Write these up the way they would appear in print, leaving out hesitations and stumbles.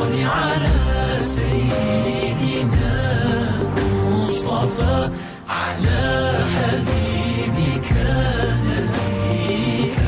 صل على سيدنا مصطفى على حبيبك نبيك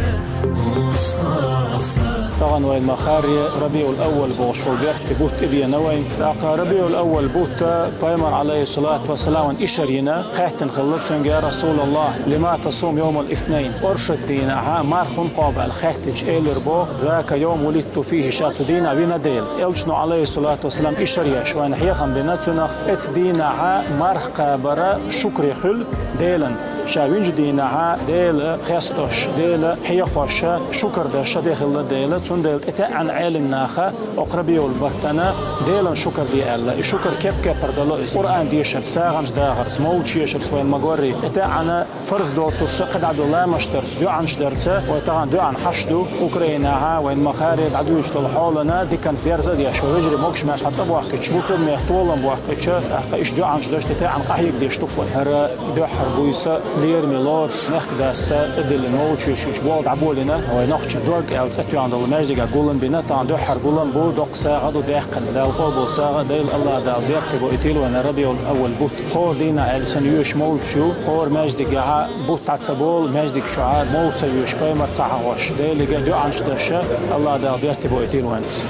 مصطفى. طبعا وين مخاري ربيع الأول بوش وبيحكي بوت إبيا نوين تاقا ربيع الأول بوت بايمر عليه الصلاة والسلام إشارينا خيحتن خلطفن يا رسول الله لما تصوم يوم الاثنين أرشد دينا ها مارخون قابل خيحتج إيلر بو ذاك يوم ولدت فيه شات دينا بنا ديل إلشنو عليه الصلاة والسلام إشاريا شوين حيخم بناتنا إت دينا ها مارخ قابرة شكري خل ديلا شاوينج دينا ها ديل خيستوش ديل حيخوش شكر داشا داخل ديل تون ديل إتا عن علم ناخا أقربي والبطنة ديلا شكر دي ألا الشكر كيف بردلو القرآن ديشر ساغنج داغرس موت يشر سوين مغوري إتا عن فرز دوتوش قد عدو لا مشترس دو عن شدرسة وإتا عن دو عن حشدو أوكرينا ها وين مخارج عدو يشتل حولنا دي كانت ديرزا ديش ويجري موكش ماش حتصب واحكتش بوصل ميحتولن بواحكتش أحقا إش دو عن شدرس إتا عن قحيك ديشتوكوي هر دو حربويسا لير ميلوش نخ داسا إدل الموت يشوش بود عبولنا وينخش دوك ألت أتو عند المجد قولن بنا تان دو حربولن بو دوق ساعة دو داقن دال قوبو ساعة ديل الله دال بيختبو إتيلو أنا ربيع الأول بوت خور دينا ألسن يوش موت شو خور مجد قاعة بوت تعتبول مجد شعار موت يوش بايمر تعهوش ديل قدو عنش داشا الله دال بيختبو إتيلو أنس